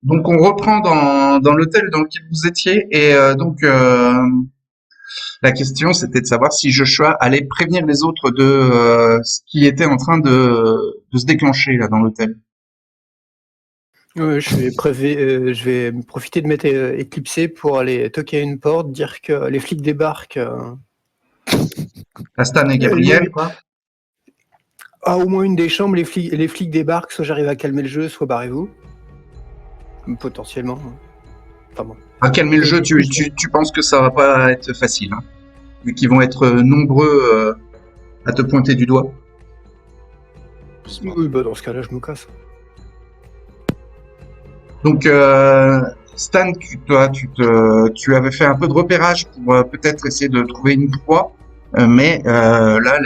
Donc on reprend dans l'hôtel dans lequel vous étiez et la question c'était de savoir si Joshua allait prévenir les autres de ce qui était en train de se déclencher là dans l'hôtel. Je vais profiter de m'être éclipsé pour aller toquer à une porte, dire que les flics débarquent. Stan et Gabriel, quoi. À au moins une des chambres, les flics débarquent, soit j'arrive à calmer le jeu, soit barrez-vous. Potentiellement. Enfin bon. À calmer le jeu, tu penses que ça va pas être facile, hein, vu qu'ils vont être nombreux à te pointer du doigt. Oui, bah dans ce cas-là, je me casse. Donc Stan, tu avais fait un peu de repérage pour peut-être essayer de trouver une proie, mais là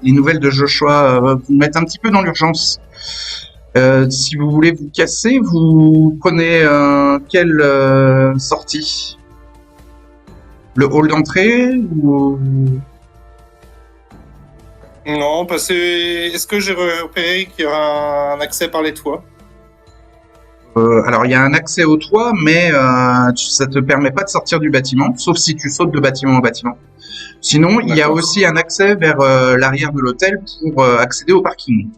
les nouvelles de Joshua vous mettent un petit peu dans l'urgence. Si vous voulez vous casser, vous prenez quelle sortie? Le hall d'entrée ou... Non, parce que est-ce que j'ai repéré qu'il y aura un accès par les toits? Alors il y a un accès au toit, mais ça te permet pas de sortir du bâtiment, sauf si tu sautes de bâtiment en bâtiment. Sinon, il y a aussi un accès vers l'arrière de l'hôtel pour accéder au parking.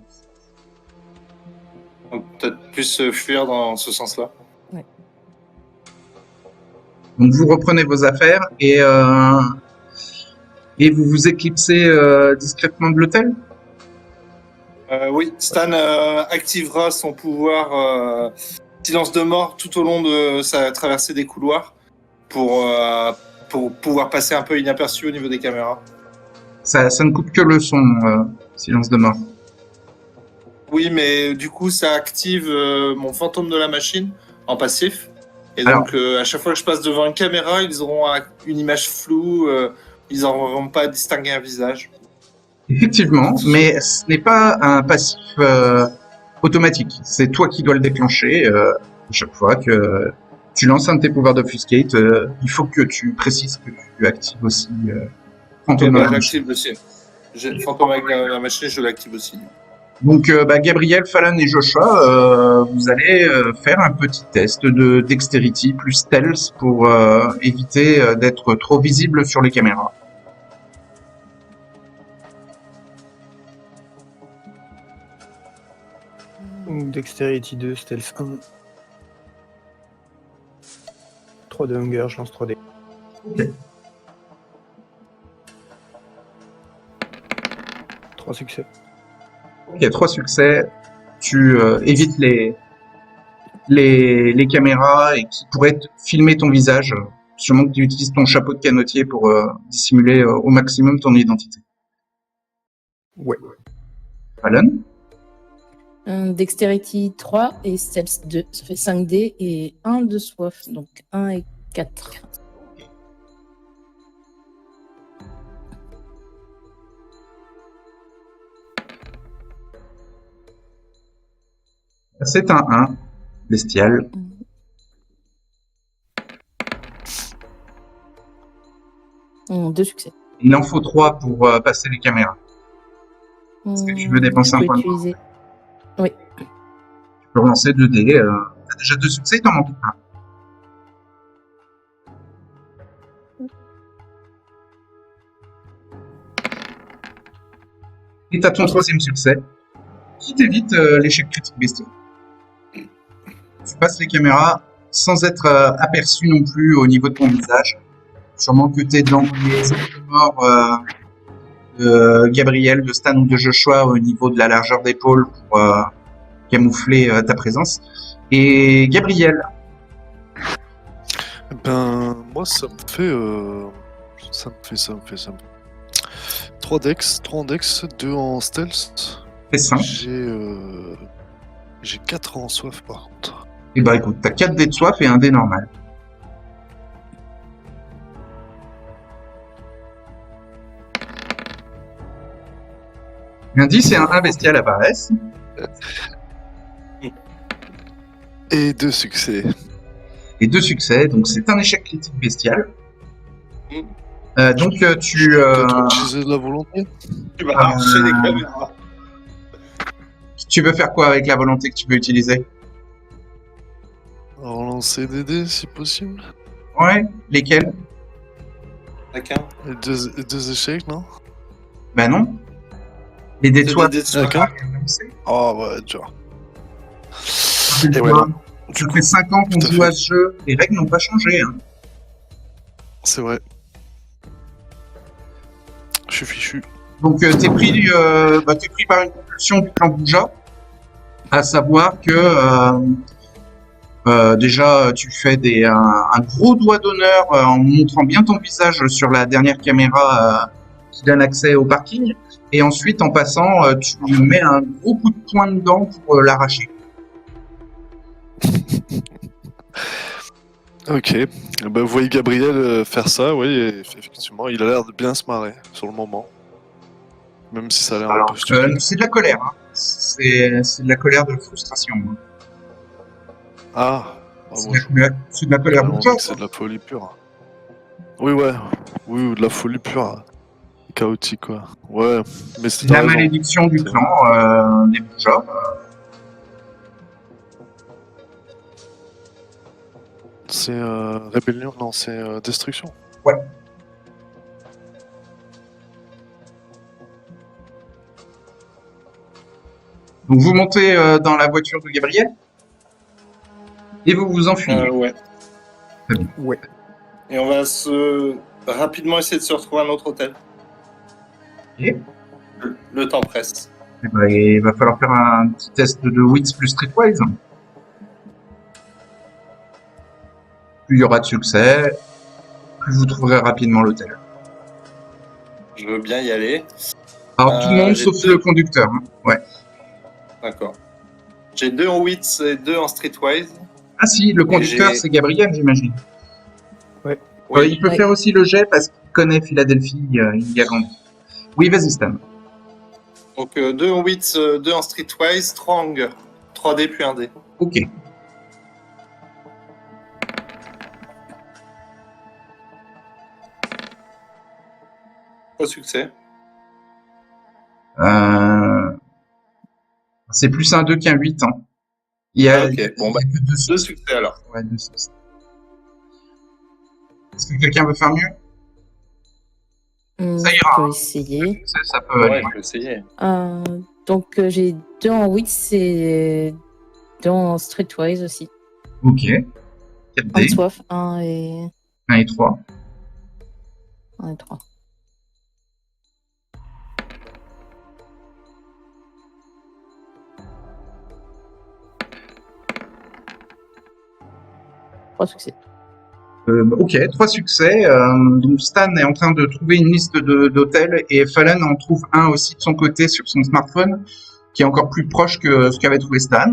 Donc peut-être plus fuir dans ce sens-là. Ouais. Donc vous reprenez vos affaires et vous vous éclipsez discrètement de l'hôtel. Oui, Stan activera son pouvoir silence de mort tout au long de sa traversée des couloirs pour pouvoir passer un peu inaperçu au niveau des caméras. Ça ne coupe que le son, silence de mort. Oui, mais du coup, ça active mon fantôme de la machine en passif. Et Alors, donc, à chaque fois que je passe devant une caméra, ils auront une image floue, ils n'auront pas à distinguer un visage. effectivement, mais ce n'est pas un passif automatique. C'est toi qui dois le déclencher chaque fois que tu lances un de tes pouvoirs d'obfuscate. Il faut que tu précises que tu actives aussi fantôme de la machine. J'active aussi. Fantôme avec la machine, je l'active aussi. Donc, Gabriel, Fallon et Joshua, vous allez faire un petit test de dexterity plus stealth pour éviter d'être trop visible sur les caméras. Dexterity 2, Stealth 1. 3 de Hunger, je lance 3D. Ok. 3 succès. Ok, 3 succès. Tu évites les caméras et qui pourraient filmer ton visage. Sûrement que tu utilises ton chapeau de canotier pour dissimuler au maximum ton identité. Ouais. Fallon? Dexterity 3 et Stealth 2. Ça fait 5D et 1 de soif. Donc 1 et 4. C'est un 1, bestial. Deux succès. Il en faut 3 pour passer les caméras. Est-ce que tu veux dépenser un point de utiliser. Oui. Tu peux relancer 2 dés. T'as déjà 2 succès, il t'en manque un. Et t'as ton 3e succès, qui t'évite l'échec critique bestial. Tu passes les caméras sans être aperçu non plus au niveau de ton visage. Sûrement que t'es dans les angles morts de Gabriel, de Stan ou de Joshua au niveau de la largeur d'épaule pour camoufler ta présence. Et Gabriel? Ben, moi, ça me fait 3 dex, 3 en dex, 2 en stealth. Fais 5. J'ai 4 en soif par contre. Et bah écoute, t'as 4 dés de soif et un dé normal. Un 10 et un 1 bestial apparaissent. Et 2 succès. Et 2 succès, donc c'est un échec critique bestial. Donc tu... utiliser de la volonté. Tu vas arracher les caméras. Tu veux faire quoi avec la volonté que tu veux utiliser? Relancer des dés si possible. Ouais, lesquels? Chacun. Et deux échecs, non? Bah non. Les dés de C'est soif. des dés de soif. D'accord. Oh ouais, dur. Et ouais, non. Ça fait 5 ans qu'on Tout à joue fait. à ce jeu. Les règles n'ont pas changé. Hein. C'est vrai. Je suis fichu. Donc t'es pris par une compulsion du clan Bouja, à savoir que déjà tu fais un gros doigt d'honneur en montrant bien ton visage sur la dernière caméra qui donne accès au parking, et ensuite en passant tu mets un gros coup de poing dedans pour l'arracher. Ok. Bah, vous voyez Gabriel faire ça, oui, et effectivement, il a l'air de bien se marrer sur le moment. Même si ça a l'air un peu stupide. C'est de la colère. Hein. C'est de la colère de frustration. Hein. Ah, C'est bon, de la colère on Bouja. dit que c'est de la folie pure. Oui, ouais. Oui, ou de la folie pure. Chaotique, quoi. Ouais, mais c'est La malédiction du clan des Bouja. C'est rébellion, non, c'est destruction. Ouais. Donc vous montez dans la voiture de Gabriel et vous vous enfuyez. Ouais. Très bien. Ouais. Et on va rapidement essayer de se retrouver à un autre hôtel. Et Le temps presse. eh ben, il va falloir faire un petit test de wits plus streetwise. Plus il y aura de succès, plus vous trouverez rapidement l'hôtel. Je veux bien y aller. Alors tout le monde j'ai sauf deux. le conducteur. Hein. Ouais. D'accord. J'ai 2 en wits et 2 en streetwise. Ah si, le conducteur j'ai- c'est Gabriel, j'imagine. Oui. Il peut Ouais. faire aussi le jet parce qu'il connaît Philadelphie, il y a grandi. Oui, vas-y Stan. Donc 2 en wits, 2 en streetwise, 3 en hunger. 3 dés puis 1 dé. Ok. Au succès. C'est plus un 2 qu'un 8. Hein. Il y a, Ok, bon, bah, il y a que 2 2 succès. succès alors. Ouais, 2 succès. Est-ce que quelqu'un veut faire mieux? Ça Je ira. peux essayer. Ça peut Ouais, aller. je vais essayer. Donc j'ai 2 en wits et 2 en streetwise aussi. Ok. 4 Un de dés, soif, 1 et 1 et 3. 1 et 3. Trois succès. Ok, 3 succès. Donc Stan est en train de trouver une liste d'hôtels et Fallon en trouve un aussi de son côté sur son smartphone, qui est encore plus proche que ce qu'avait trouvé Stan.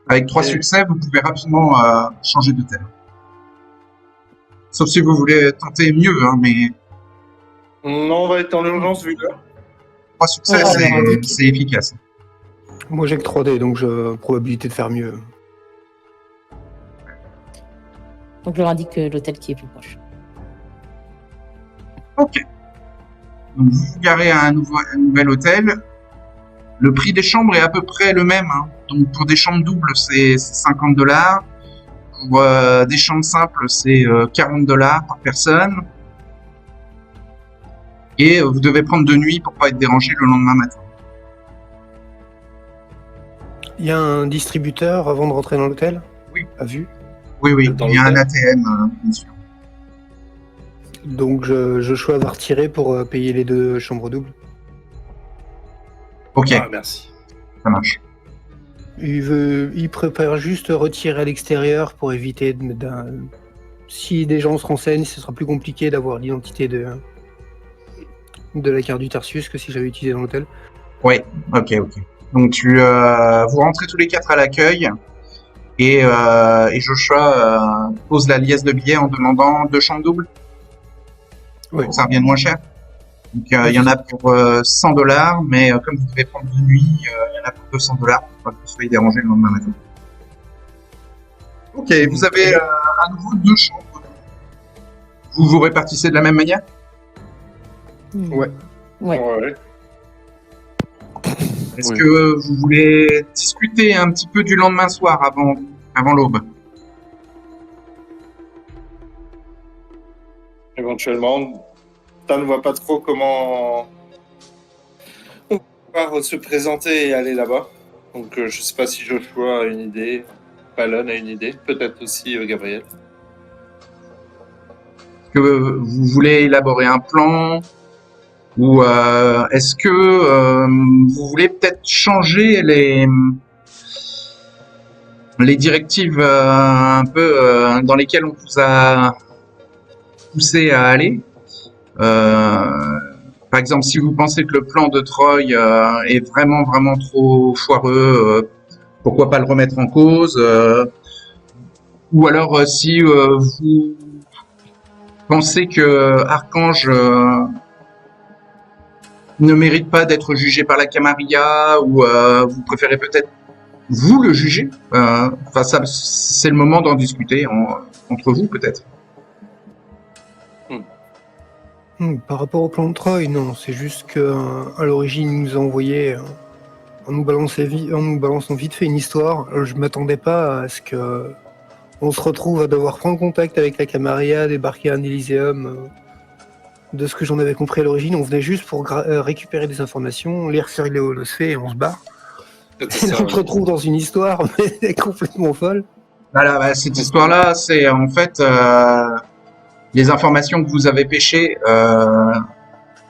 Avec 3 Et- succès, vous pouvez rapidement changer d'hôtel. Sauf si vous voulez tenter mieux, hein, mais Non, on va être dans l'urgence vu l'heure. 3 succès, Ouais, c'est efficace. Moi j'ai que 3D, donc j'ai probabilité de faire mieux. Donc je leur indique l'hôtel qui est plus proche. Ok. Donc vous vous garez à un nouvel hôtel. Le prix des chambres est à peu près le même. Hein. Donc pour des chambres doubles, c'est $50. Pour des chambres simples, c'est $40 par personne. Et vous devez prendre de nuit pour pas être dérangé le lendemain matin. Il y a un distributeur avant de rentrer dans l'hôtel? Oui. À vue. Oui, oui, Dans il y a un l'hôtel. ATM, bien sûr. Donc je choisis avoir retiré pour payer les 2 chambres doubles. Ok, Ah, merci. ça marche. Il préfère juste retirer à l'extérieur pour éviter si des gens se renseignent, ce sera plus compliqué d'avoir l'identité de la carte du Tarsius que si j'avais utilisé dans l'hôtel. Ouais, ok. Donc vous rentrez tous les 4 à l'accueil et Joshua pose la liasse de billets en demandant 2 chambres doubles. Oui. Pour que ça revienne moins cher. Donc il y en a pour $100, mais comme vous devez prendre de nuit, il y en a pour $200 pour pas que vous soyez dérangé le lendemain matin. Ok, vous avez à nouveau 2 chambres. Vous vous répartissez de la même manière? Ouais. Ouais. Ouais. Est-ce Oui. que vous voulez discuter un petit peu du lendemain soir avant avant l'aube. Éventuellement, Stan ne voit pas trop comment on va se présenter et aller là-bas. Donc je sais pas si Joshua a une idée, Palon a une idée, peut-être aussi Gabriel. Est-ce que vous voulez élaborer un plan ou est-ce que vous voulez peut-être changer les directives un peu dans lesquelles on vous a poussé à aller? Par exemple, si vous pensez que le plan de Troy est vraiment trop foireux, pourquoi pas le remettre en cause, ou alors si vous pensez que Archange ne mérite pas d'être jugé par la Camarilla, ou vous préférez peut-être vous le juger. Enfin, ça, c'est le moment d'en discuter entre vous peut-être. Par rapport au plan de Troy, non, c'est juste qu'à l'origine, il nous a envoyé, en nous balançant vite fait une histoire. Je m'attendais pas à ce que on se retrouve à devoir prendre contact avec la Camarilla, débarquer à un Elysium. De ce que j'en avais compris à l'origine, on venait juste pour récupérer des informations, lire sur les holosphères et on se barre. Et là, on se retrouve dans une histoire mais complètement folle. Voilà, bah, cette histoire-là, c'est en fait les informations que vous avez pêchées,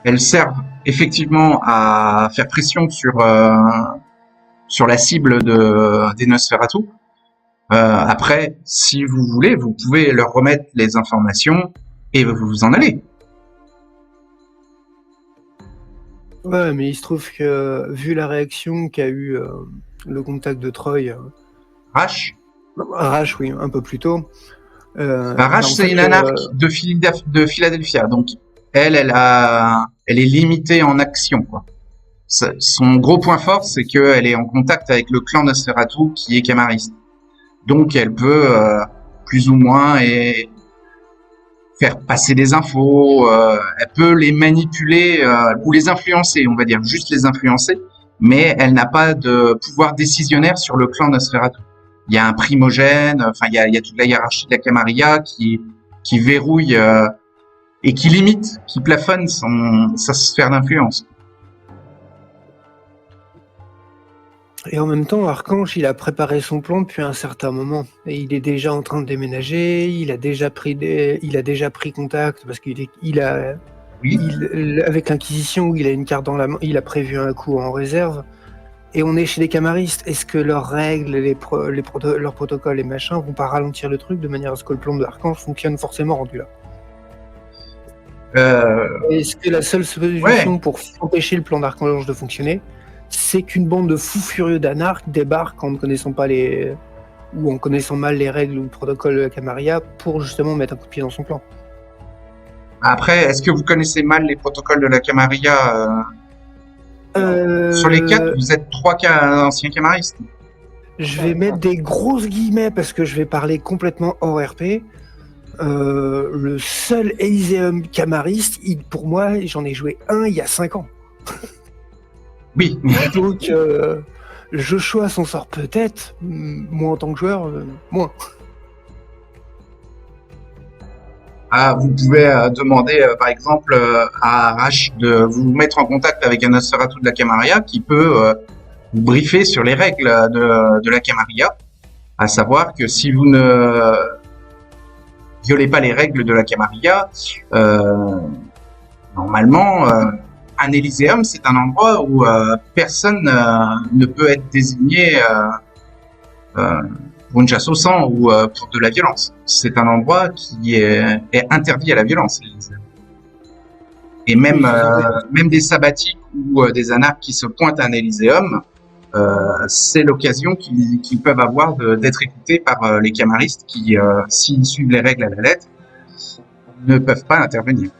elles servent effectivement à faire pression sur la cible des Nosferatu. Après, si vous voulez, vous pouvez leur remettre les informations et vous en allez. Ouais, mais il se trouve que, vu la réaction qu'a eu le contact de Troy, Rache, oui, un peu plus tôt. Rache, c'est une anarque de Philadelphia, donc elle est limitée en action, quoi. Son gros point fort, c'est qu'elle est en contact avec le clan Nosferatu qui est camariste. Donc elle peut plus ou moins faire passer des infos, elle peut les manipuler ou les influencer, on va dire, juste les influencer, mais elle n'a pas de pouvoir décisionnaire sur le clan Nosferatu. Il y a un primogène, enfin il y a toute la hiérarchie de la Camarilla qui verrouille et qui limite, qui plafonne sa sphère d'influence. Et en même temps, Archange, il a préparé son plan depuis un certain moment. Et il est déjà en train de déménager, il a déjà pris contact, parce avec l'Inquisition, où il a une carte dans la main, il a prévu un coup en réserve. Et on est chez les camaristes. Est-ce que leurs règles, leurs protocoles et machins vont pas ralentir le truc de manière à ce que le plan de l'Archange fonctionne forcément rendu là? Est-ce que la seule solution pour empêcher le plan d'Archange de fonctionner, c'est qu'une bande de fous furieux d'anarques débarque en ne connaissant pas ou en connaissant mal les règles ou le protocole de la Camarilla pour justement mettre un coup de pied dans son plan? Après, est-ce que vous connaissez mal les protocoles de la Camarilla Sur les 4, vous êtes 3 anciens camaristes. Je vais mettre des grosses guillemets parce que je vais parler complètement hors RP. Le seul Elysium camariste, pour moi, j'en ai joué un il y a 5 ans. Oui. Donc, Joshua s'en sort peut-être, moi en tant que joueur, moins. Vous pouvez demander, par exemple, à Arash de vous mettre en contact avec un Nosferatu de la Camarilla qui peut vous briefer sur les règles de la Camarilla, à savoir que si vous ne violez pas les règles de la Camarilla, normalement, un Elysium, c'est un endroit où personne ne peut être désigné pour une chasse au sang ou pour de la violence. C'est un endroit qui est interdit à la violence. Et même des sabbatiques ou des anarques qui se pointent à un Elysium, c'est l'occasion qu'ils peuvent avoir d'être écoutés par les camaristes qui, s'ils suivent les règles à la lettre, ne peuvent pas intervenir.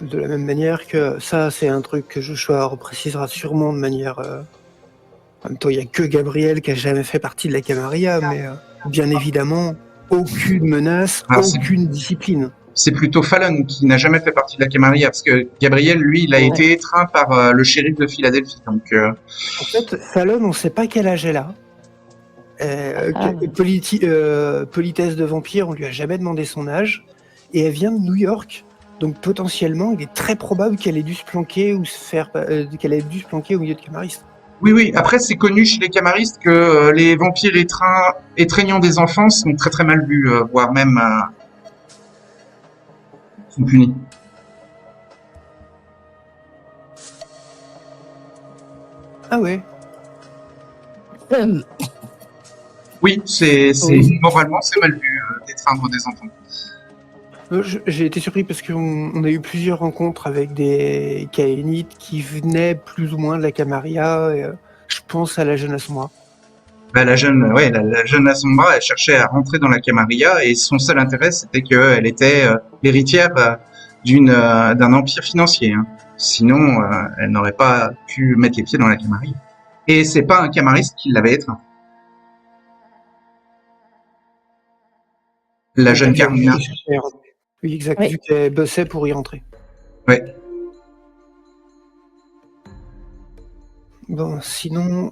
De la même manière que ça, c'est un truc que Joshua reprécisera sûrement de manière... En même temps, il n'y a que Gabriel qui a jamais fait partie de la Camarilla, mais bien évidemment, aucune menace, aucune discipline. c'est plutôt Fallon qui n'a jamais fait partie de la Camarilla, parce que Gabriel, lui, il a Ouais. été étreint par le shérif de Philadelphie. Donc, En fait, Fallon, on ne sait pas quel âge elle a. Politesse de vampire, on lui a jamais demandé son âge. Et elle vient de New York. Donc potentiellement, il est très probable qu'elle ait dû se planquer ou qu'elle ait dû se planquer au milieu de camaristes. oui. Après, c'est connu chez les camaristes que les vampires étreignant des enfants sont très très mal vus, voire même sont punis. Ah ouais. Oui, c'est Oui. moralement c'est mal vu d'étreindre des enfants. J'ai été surpris parce qu'on a eu plusieurs rencontres avec des Kaénites qui venaient plus ou moins de la Camarilla. Et, je pense à la jeune Asomra. Bah, la jeune Asombra, elle cherchait à rentrer dans la Camarilla et son seul intérêt, c'était qu'elle était l'héritière d'un empire financier. Hein. Sinon, elle n'aurait pas pu mettre les pieds dans la Camarilla. Et c'est pas un camariste qui l'avait étreint. La jeune Carmina. Oui, exact. Oui. Vu qu'elle bossait pour y rentrer. Ouais. Bon, sinon,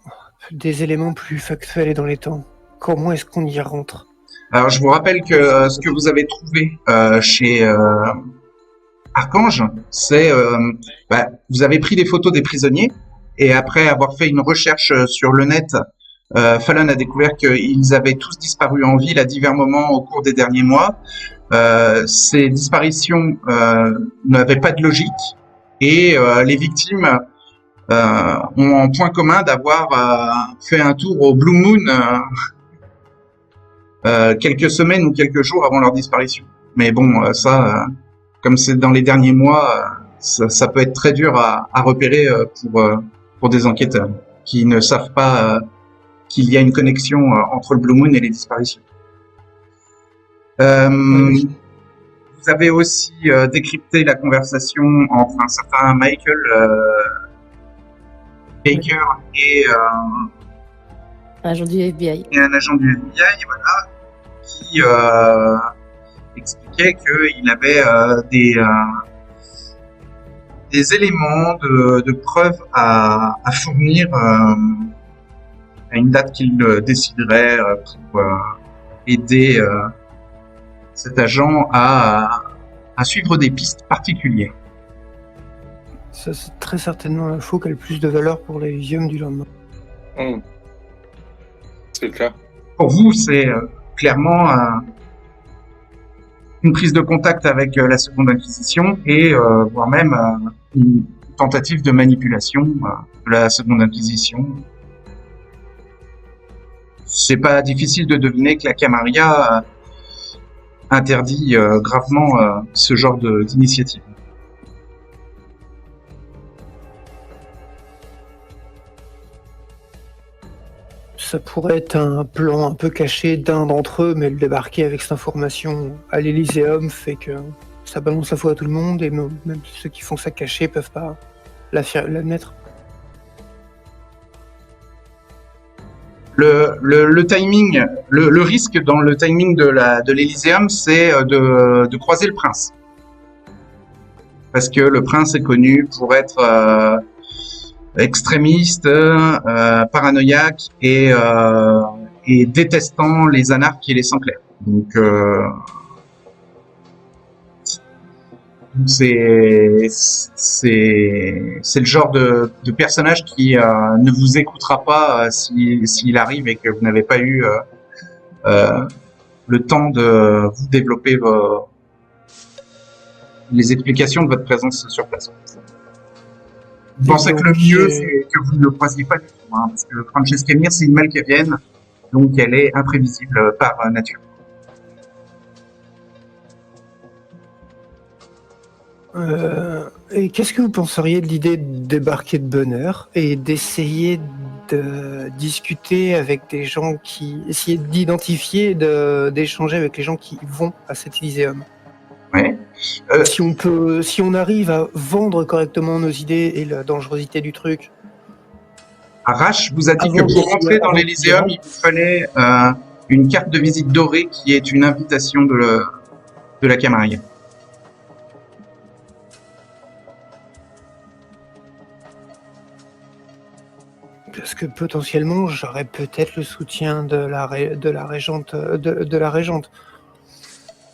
des éléments plus factuels et dans les temps. Comment est-ce qu'on y rentre? Alors, je vous rappelle que ce que vous avez trouvé chez Archange, c'est vous avez pris des photos des prisonniers et après avoir fait une recherche sur le net, Fallon a découvert qu'ils avaient tous disparu en ville à divers moments au cours des derniers mois. Ces disparitions n'avaient pas de logique et les victimes ont en point commun d'avoir fait un tour au Blue Moon quelques semaines ou quelques jours avant leur disparition. Mais bon, comme c'est dans les derniers mois, ça peut être très dur à repérer pour des enquêteurs qui ne savent pas qu'il y a une connexion entre le Blue Moon et les disparitions. Oui. Vous avez aussi décrypté la conversation entre un certain Michael Baker et Agent du FBI. un agent du FBI, voilà, qui expliquait qu'il avait des éléments de preuve à fournir à une date qu'il déciderait pour aider cet agent à suivre des pistes particulières. Ça, c'est très certainement l'info qui a le plus de valeur pour l'Elysium du lendemain. C'est clair. Pour vous, c'est clairement une prise de contact avec la Seconde Inquisition et voire même une tentative de manipulation de la Seconde Inquisition. C'est pas difficile de deviner que la Camarilla interdit gravement ce genre d'initiative. Ça pourrait être un plan un peu caché d'un d'entre eux, mais le débarquer avec cette information à l'Elyséum fait que ça balance la foi à tout le monde et même ceux qui font ça caché peuvent pas l'admettre. Le timing, le risque dans le timing de l'Elyséum, c'est de croiser le prince. Parce que le prince est connu pour être extrémiste, paranoïaque et détestant les anarques et les sangs clairs. Donc c'est le genre de personnage qui ne vous écoutera pas s'il arrive et que vous n'avez pas eu le temps de vous développer les explications de votre présence sur place. Je pensais que le mieux, c'est que vous ne le croisiez pas du tout, hein, parce que Francesca Mir, c'est une Malkavienne, donc elle est imprévisible par nature. Et qu'est-ce que vous penseriez de l'idée de débarquer de bonne heure et d'essayer de discuter avec des gens essayer d'identifier, d'échanger avec les gens qui vont à cet Elyséum? Ouais. Si on arrive à vendre correctement nos idées et la dangerosité du truc. Arash vous a dit que pour rentrer dans l'Elyséum, il vous fallait une carte de visite dorée qui est une invitation de la Camarilla. Parce que potentiellement, j'aurais peut-être le soutien de la régente. De la régente.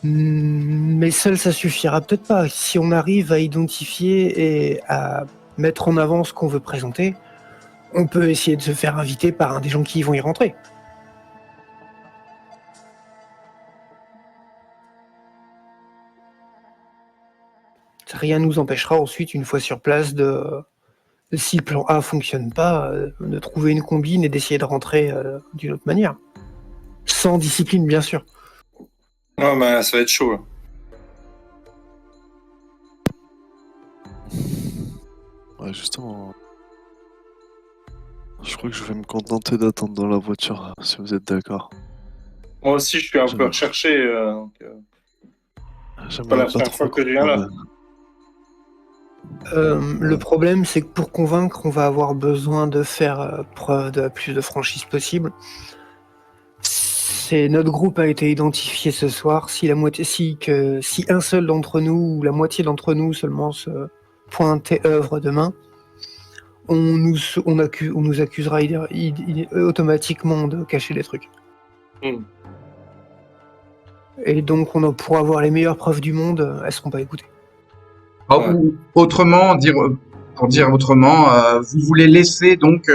Mais seul, ça suffira peut-être pas. Si on arrive à identifier et à mettre en avant ce qu'on veut présenter, on peut essayer de se faire inviter par un des gens qui vont y rentrer. Rien ne nous empêchera ensuite, une fois sur place, si le plan A fonctionne pas, de trouver une combine et d'essayer de rentrer d'une autre manière. Sans discipline, bien sûr. Non, mais ça va être chaud. Là. Ouais, justement. Je crois que je vais me contenter d'attendre dans la voiture, si vous êtes d'accord. Moi aussi, je suis un peu recherché. C'est pas la première fois que je viens là. Le problème, c'est que pour convaincre, on va avoir besoin de faire preuve de la plus de franchise possible. Notre groupe a été identifié ce soir. Si un seul d'entre nous, ou la moitié d'entre nous seulement, se pointe et œuvre demain, on nous accusera automatiquement de cacher des trucs. Et donc, pour avoir les meilleures preuves du monde, elles seront pas écoutées. Ou autrement, pour dire autrement, vous voulez laisser donc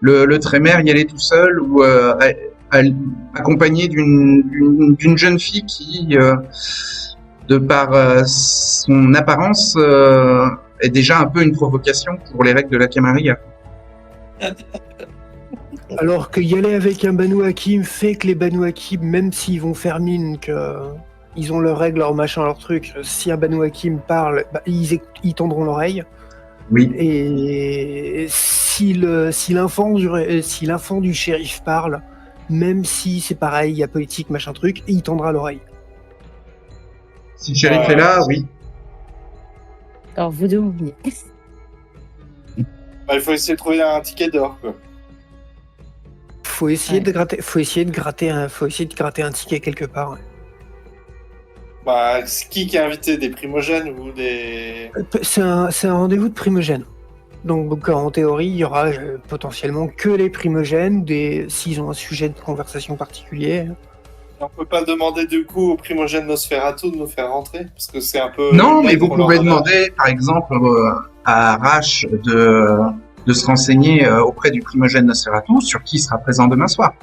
le trémère y aller tout seul ou accompagné d'une jeune fille qui, de par son apparence, est déjà un peu une provocation pour les règles de la Camarilla. Alors que y aller avec un Banu Hakim fait que les Banu Hakim, même s'ils vont faire mine qu'ils ont leurs règles, leurs machins, leurs trucs, si un Banu Hakim parle, ils tendront l'oreille. Oui. Et si l'enfant du shérif parle, même si c'est pareil, il y a politique, machin truc, il tendra l'oreille. Si le shérif est là, oui. Alors, vous deux, il faut essayer de trouver un ticket d'or, quoi. Faut essayer de gratter un ticket quelque part. Ouais. Bah, qui est invité, des primogènes ou des... C'est un rendez-vous de primogènes. Donc en théorie, il y aura potentiellement que les primogènes, s'ils ont un sujet de conversation particulier. On peut pas demander du coup aux primogènes Nosferatu de nous faire rentrer, parce que c'est un peu... Non, mais vous pouvez demander, par exemple, à Rash de se renseigner auprès du primogène Nosferatu sur qui sera présent demain soir.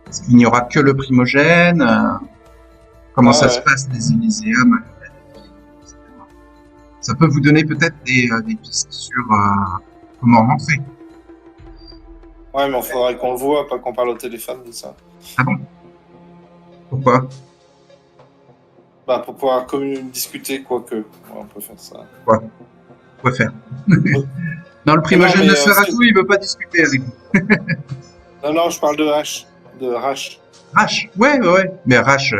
Parce qu'il n'y aura que le primogène, comment ça se passe des Elyséums, etc. Ça peut vous donner peut-être des pistes sur comment rentrer. Ouais, mais il faudrait qu'on le voit, pas qu'on parle au téléphone de ça. Ah bon? Pourquoi? Bah, pour pouvoir discuter, quoique. Ouais, on peut faire ça. Quoi? Quoi faire? Non, le primogène Nosferatu, il veut pas discuter avec vous. Non, je parle de Rash. Rash? Ouais. Mais Rash...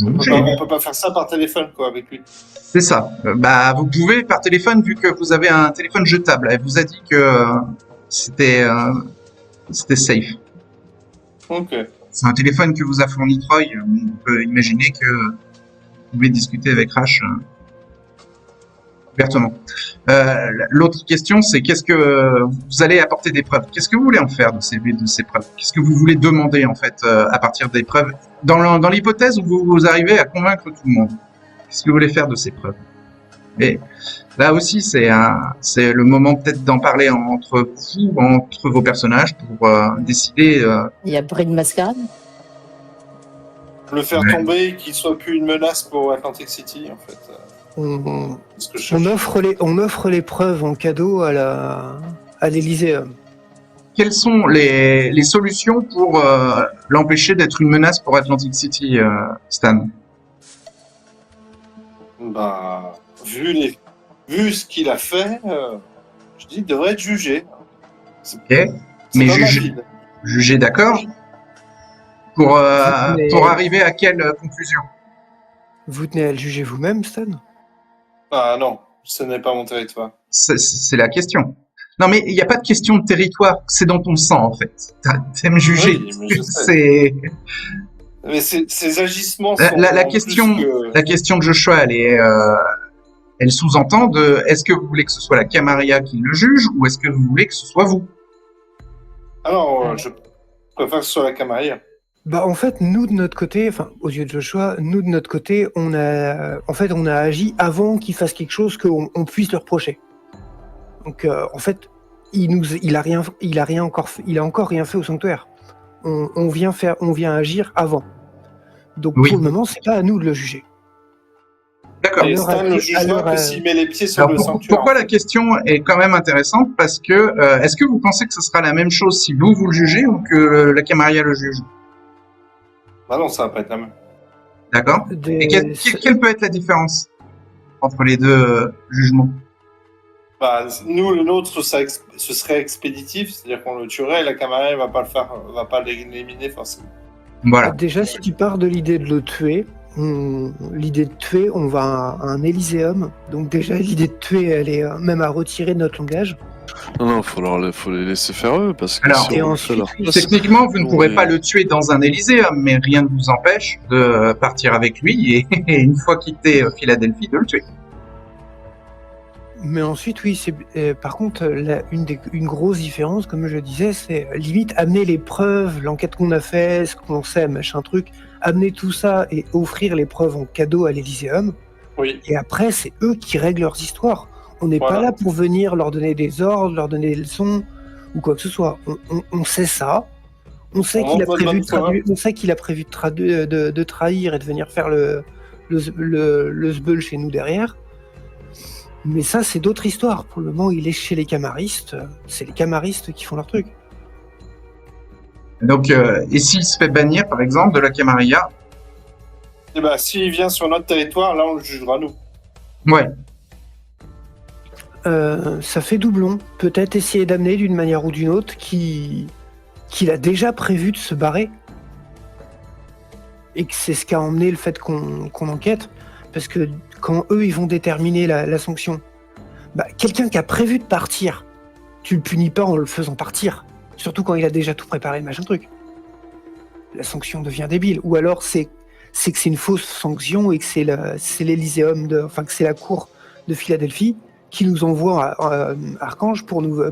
on peut pas faire ça par téléphone, quoi, avec lui. C'est ça. Bah, vous pouvez par téléphone, vu que vous avez un téléphone jetable. Elle vous a dit que c'était safe. Ok. C'est un téléphone que vous a fourni Troy. On peut imaginer que vous pouvez discuter avec Rash ouvertement. L'autre question, c'est qu'est-ce que vous allez apporter des preuves? Qu'est-ce que vous voulez en faire de ces preuves? Qu'est-ce que vous voulez demander en fait à partir des preuves dans l'hypothèse où vous arrivez à convaincre tout le monde? Qu'est-ce que vous voulez faire de ces preuves? Et là aussi, c'est le moment peut-être d'en parler entre vos personnages pour décider. Il y a Bride Mascarade. Le faire tomber, qu'il soit plus une menace pour Atlantic City, en fait. On offre les preuves en cadeau à l'Elyséeum. Quelles sont les solutions pour l'empêcher d'être une menace pour Atlantic City, Stan? Bah, vu ce qu'il a fait, je dis qu'il devrait être jugé. Ok, mais jugé, d'accord. Pour arriver à quelle conclusion? Vous tenez à le juger vous-même, Stan? Ah non, ce n'est pas mon territoire. C'est la question. Non, mais il n'y a pas de question de territoire, c'est dans ton sang, en fait. T'aimes juger. Oui, mais je sais. Mais ces agissements sont... La question de Joshua, elle est... elle sous-entend de est-ce que vous voulez que ce soit la Camarilla qui le juge ou est-ce que vous voulez que ce soit vous? Alors, je préfère que ce soit la Camarilla. Bah en fait, nous de notre côté, enfin aux yeux de Joshua, nous de notre côté, on a agi avant qu'ils fassent quelque chose qu'on puisse leur reprocher. Donc en fait, il a encore rien fait au sanctuaire. On vient agir avant. Donc Oui. pour le moment, c'est pas à nous de le juger. D'accord. Et Stan ne jugera que s'il met les pieds sur Alors, le sanctuaire. pourquoi la question est quand même intéressante? Parce que est-ce que vous pensez que ce sera la même chose si vous le jugez ou que la Camarilla le juge? Bah non, ça va pas être la même. D'accord. Et quelle peut être la différence entre les deux jugements? Bah, nous, le nôtre, ce serait expéditif, c'est-à-dire qu'on le tuerait et la Camarilla va pas le faire, va pas l'éliminer forcément. Voilà. Déjà, si tu pars de l'idée de le tuer, on va à un Élyséeum. Donc déjà, l'idée de tuer, elle est même à retirer de notre langage. Non, faut les laisser faire eux, parce que Alors, si et on ensuite, fait leur place, techniquement, vous ne pourrez oui. pas le tuer dans un Élyséeum, mais rien ne vous empêche de partir avec lui et une fois quitté Philadelphie, de le tuer. Mais ensuite, oui, par contre, une grosse différence, comme je disais, c'est limite amener les preuves, l'enquête qu'on a fait, ce qu'on sait, machin truc, amener tout ça et offrir les preuves en cadeau à l'Élyséeum. Oui. Et après, c'est eux qui règlent leurs histoires. On n'est pas là pour venir leur donner des ordres, leur donner des leçons ou quoi que ce soit. On sait ça. On sait qu'il a prévu de trahir et de venir faire le sbeul chez nous derrière. Mais ça, c'est d'autres histoires. Pour le moment, il est chez les camaristes. C'est les camaristes qui font leur truc. Donc, et s'il se fait bannir, par exemple, de la Camarilla? Et bah, s'il vient sur notre territoire, là, on le jugera nous. Ouais. Ça fait doublon. Peut-être essayer d'amener d'une manière ou d'une autre qu'il a déjà prévu de se barrer. Et que c'est ce qui a emmené le fait qu'on enquête. Parce que quand eux, ils vont déterminer la sanction, bah, quelqu'un qui a prévu de partir, tu le punis pas en le faisant partir. Surtout quand il a déjà tout préparé, machin truc. La sanction devient débile. Ou alors c'est que c'est une fausse sanction et que c'est l'Élyséeum, que c'est la cour de Philadelphie qui nous envoie à Archange pour nous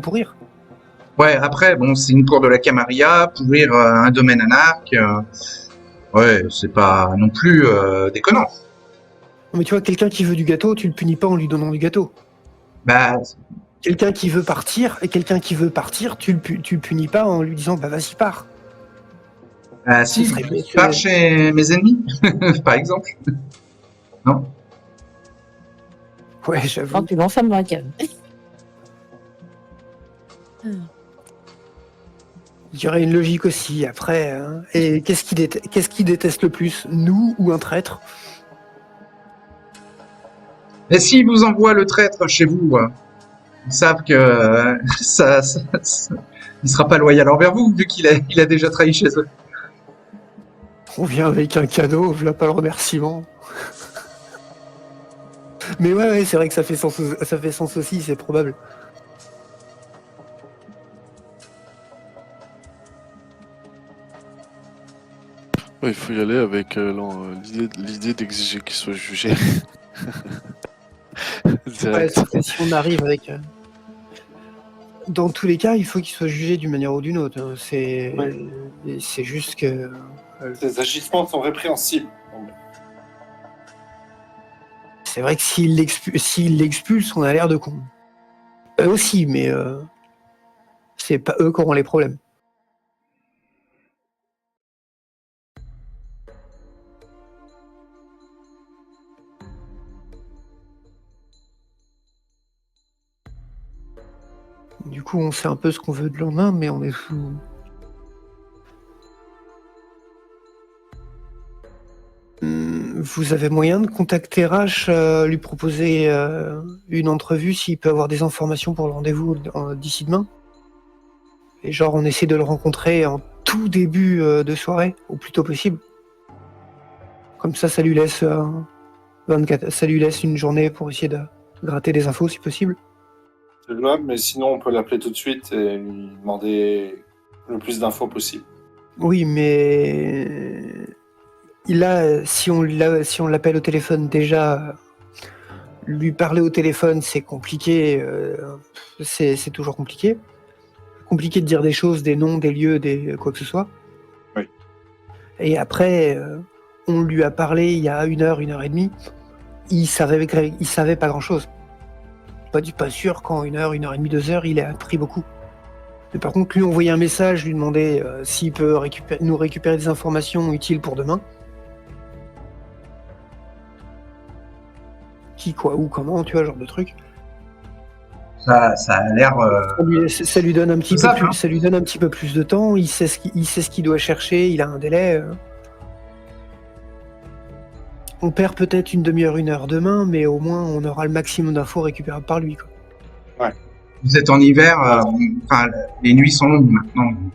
pourrir. Ouais, après, bon, c'est une cour de la Camarilla, pourrir un domaine anarque, ouais, c'est pas non plus déconnant. Mais tu vois, quelqu'un qui veut du gâteau, tu le punis pas en lui donnant du gâteau. Bah, quelqu'un qui veut partir, tu le punis pas en lui disant bah vas-y pars. si, pars chez mes ennemis, par exemple. Non. Ouais, j'avoue. Oh, tu l'enfermes dans la cave. Il y aurait une logique aussi après. Hein. Et qu'est-ce qui déteste le plus, nous ou un traître? Et s'ils vous envoient le traître chez vous, ils savent que il sera pas loyal envers vous, vu qu'il a déjà trahi chez eux. On vient avec un cadeau, je n'ai pas le remerciement. Mais ouais, c'est vrai que ça fait sens aussi, c'est probable. Ouais, il faut y aller avec l'idée d'exiger qu'il soit jugé. Ouais, si on arrive avec... Dans tous les cas, il faut qu'il soit jugé d'une manière ou d'une autre. Hein. C'est juste que... Ces agissements sont répréhensibles. C'est vrai que s'il l'expulse, on a l'air de con. Eux aussi, mais c'est pas eux qui auront les problèmes. Du coup, on sait un peu ce qu'on veut de l'en mais on est sous... Vous avez moyen de contacter Rash, lui proposer une entrevue s'il peut avoir des informations pour le rendez-vous d'ici demain? Et genre, on essaie de le rencontrer en tout début de soirée, au plus tôt possible. Comme ça lui laisse 24, ça lui laisse une journée pour essayer de gratter des infos si possible. C'est jouable, mais sinon on peut l'appeler tout de suite et lui demander le plus d'infos possible. Oui, mais si on l'appelle au téléphone déjà lui parler au téléphone, c'est compliqué. C'est toujours compliqué. Compliqué de dire des choses, des noms, des lieux, quoi que ce soit. Oui. Et après, on lui a parlé il y a 1 heure, 1h30. Il savait pas grand-chose. Pas sûr qu'en 1 heure, 1h30, 2 heures, il a appris beaucoup. Mais par contre, lui envoyer un message, lui demander s'il peut nous récupérer des informations utiles pour demain. Qui, quoi, où, comment, tu vois, genre de truc. Ça a l'air. Ça lui donne un petit peu ça, plus, hein. ça lui donne un petit peu plus de temps. Il sait ce qu'il doit chercher. Il a un délai. On perd peut-être une demi-heure, 1 heure demain, mais au moins on aura le maximum d'infos récupérables par lui, quoi. Vous êtes en hiver, enfin, les nuits sont longues maintenant. Donc,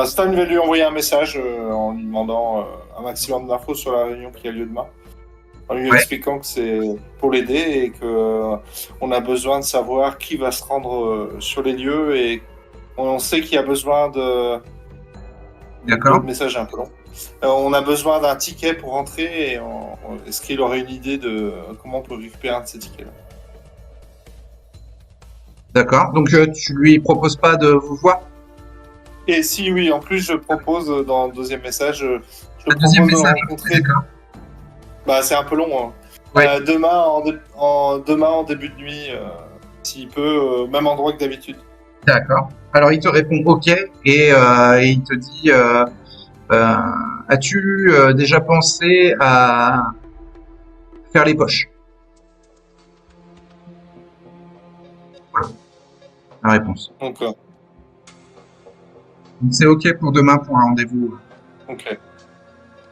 Stan va lui envoyer un message en lui demandant un maximum d'infos sur la réunion qui a lieu demain. En lui expliquant que c'est pour l'aider et qu'on a besoin de savoir qui va se rendre sur les lieux et on sait qu'il y a besoin de... D'accord. Le message est un peu long. On a besoin d'un ticket pour rentrer et est-ce qu'il aurait une idée de comment on peut récupérer un de ces tickets-là? D'accord. Donc tu lui proposes pas de vous voir? Et si oui, en plus je propose dans le deuxième message, je Le deuxième propose de message. rencontrer. D'accord. Bah c'est un peu long. Hein. Ouais. Demain en début de nuit, s'il peut, même endroit que d'habitude. D'accord. Alors il te répond OK et il te dit as-tu déjà pensé à faire les poches? Voilà la réponse. Donc C'est OK pour demain pour un rendez-vous. ok.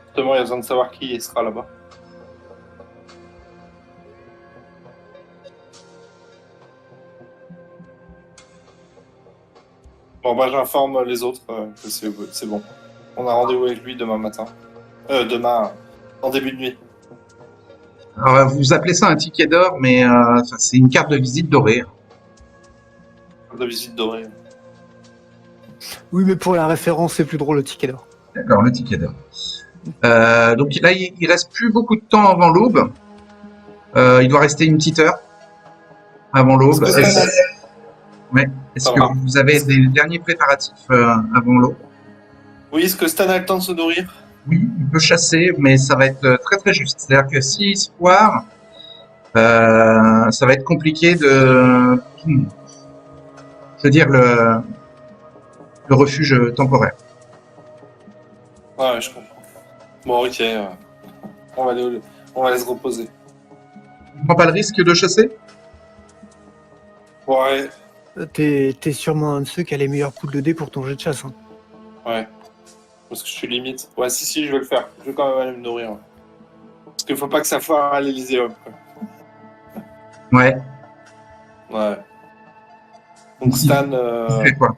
Justement, il y a besoin de savoir qui sera là-bas. Bon, bah j'informe les autres que c'est bon. On a rendez-vous avec lui demain matin. Demain, en début de nuit. Alors, vous appelez ça un ticket d'or, mais c'est une carte de visite dorée. De visite dorée. Oui, mais pour la référence, c'est plus drôle le ticket d'or. D'accord, le ticket d'or. Donc là, il reste plus beaucoup de temps avant l'aube. Il doit rester une petite heure avant l'aube. Est-ce que vous avez des derniers préparatifs avant l'aube? Oui, est-ce que Stan a le temps de se nourrir? Oui, il peut chasser, mais ça va être très très juste. C'est-à-dire que s'il se foire, ça va être compliqué de... Je veux dire, le refuge temporaire. Ouais, je comprends. Bon, ok. On va aller se reposer. Tu prends pas le risque de chasser? Ouais, T'es sûrement un de ceux qui a les meilleurs poules de dés pour ton jet de chasse. Hein. ouais. Parce que je suis limite. Ouais, si, je vais le faire. Je vais quand même aller me nourrir. Ouais. Parce qu'il faut pas que ça foire à l'Elyséum. Ouais. Ouais. Donc Stan... Il fait quoi?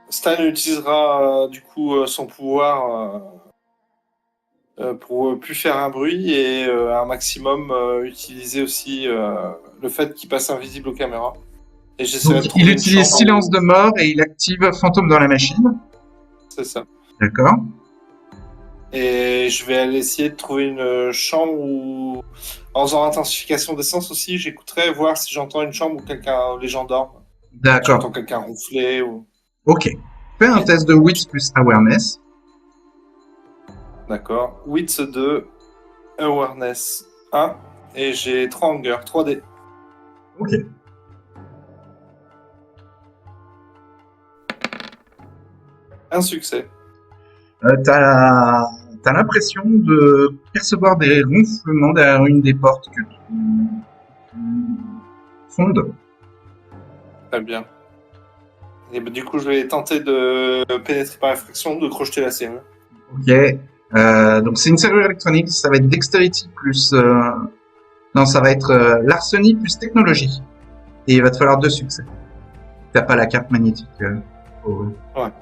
Stan utilisera du coup son pouvoir pour plus faire un bruit et un maximum utiliser aussi le fait qu'il passe invisible aux caméras. Et j'essaierai de Donc, trouver il une utilise chambre. silence de mort et il active fantôme dans la machine. C'est ça. D'accord. Et je vais aller essayer de trouver une chambre où, en faisant intensification d'essence aussi, j'écouterai voir si j'entends une chambre où les gens dorment. D'accord. J'entends quelqu'un ronfler ou... Ok. Fais un test de wits plus awareness. D'accord. Wits 2, Awareness 1, et j'ai 3 hunger, 3D. Ok. Un succès. T'as l'impression de percevoir des ronflements derrière une des portes que tu fondes. Très bien. Et ben, du coup, je vais tenter de pénétrer par effraction, de crocheter la serrure. Ok. Donc c'est une serrure électronique, ça va être dexterity plus... Non, ça va être larcenie plus technologie. Et il va te falloir 2 succès. T'as pas la carte magnétique. Ouais.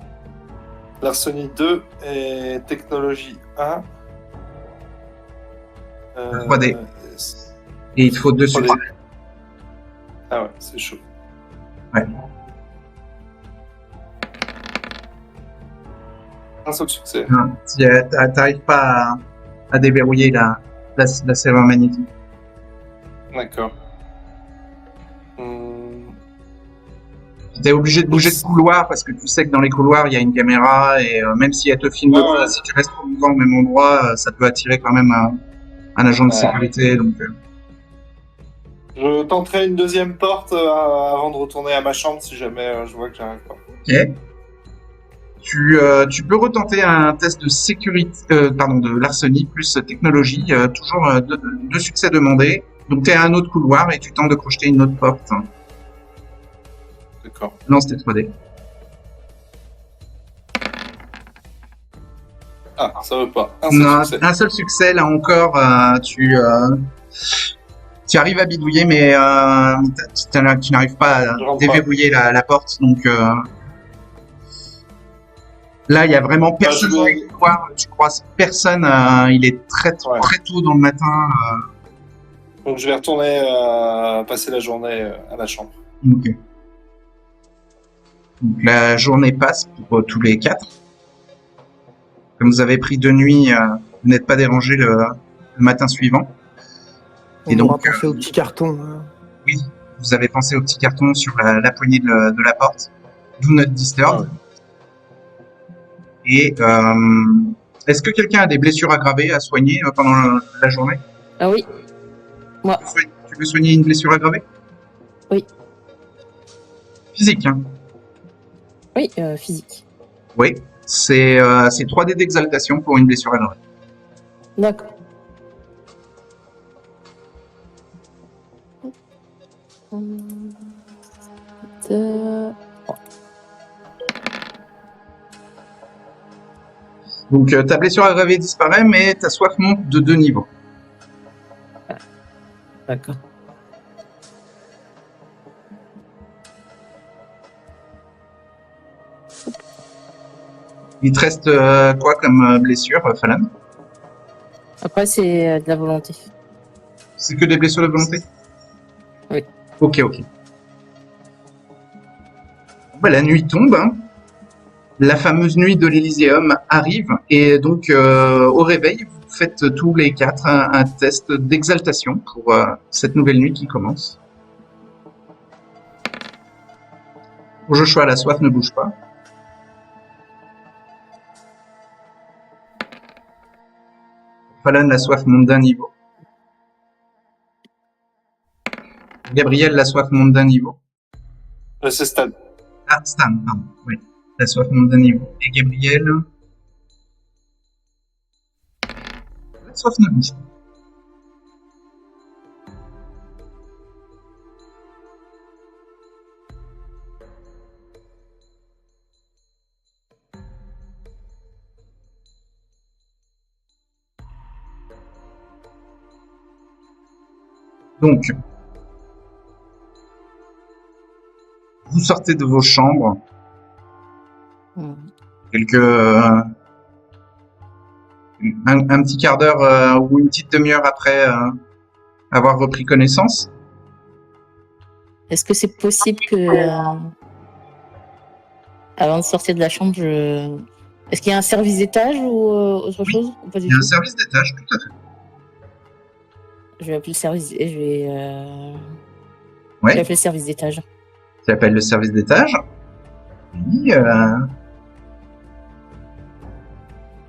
Larcenie 2 et technologie 1. 3D. Et il te faut 2 3D. succès. Ah ouais, c'est chaud. Ouais. Un seul succès. Non, t'arrives pas à déverrouiller la serrure magnétique. D'accord. T'es obligé de bouger de couloir parce que tu sais que dans les couloirs il y a une caméra et même si elle te filme pas, si tu restes trop longtemps au même endroit, ça peut attirer quand même un agent de sécurité. Donc, Je tenterai une deuxième porte avant de retourner à ma chambre si jamais je vois que j'arrive pas. ok. Tu peux retenter un test de sécurité, de l'arsenic plus technologie, toujours deux succès demandés. Donc tu es à un autre couloir et tu tentes de crocheter une autre porte. D'accord. Lance tes 3D. Ah, ça veut pas. Un seul succès, là encore, tu arrives à bidouiller, mais tu n'arrives pas à déverrouiller la porte. Donc là, il y a vraiment personne dans les couloirs. Tu croises personne. Il est très tôt dans le matin. Donc je vais retourner passer la journée à la chambre. Ok. Donc la journée passe pour tous les 4. Comme vous avez pris 2 nuits, vous n'êtes pas dérangé le matin suivant. On aura pensé au petit carton. Oui, vous avez pensé au petit carton sur la poignée de la porte. Do not disturb. Et est-ce que quelqu'un a des blessures aggravées à soigner pendant la journée? Ah oui. Moi. Tu veux soigner une blessure aggravée? Oui. Physique, hein? Oui, physique. Oui, c'est 3D d'exaltation pour une blessure aggravée. D'accord. Donc ta blessure aggravée disparaît, mais ta soif monte de 2 niveaux. D'accord. Il te reste quoi comme blessure, Falan? Après, c'est de la volonté. C'est que des blessures de volonté? Oui. Ok. Bah, la nuit tombe, hein. La fameuse nuit de l'Elyséum arrive, et donc au réveil, vous faites tous les 4 un test d'exaltation pour cette nouvelle nuit qui commence. Pour Joshua, la soif ne bouge pas. Falan, la soif monte d'un niveau. Gabriel, la soif monte d'un niveau. C'est Stan. Ah, Stan, pardon. Oui. La soif monte d'un niveau. Et Gabriel, la soif ne bouge pas. Donc, vous sortez de vos chambres. Un petit quart d'heure ou une petite demi-heure après avoir repris connaissance. Est-ce que c'est possible que, avant de sortir de la chambre, est-ce qu'il y a un service d'étage ou autre chose ou pas du Il y a un tout? service d'étage, tout à fait. Je vais appeler le service. Je vais Ouais. appeler le service d'étage. Tu appelles le service d'étage. Oui.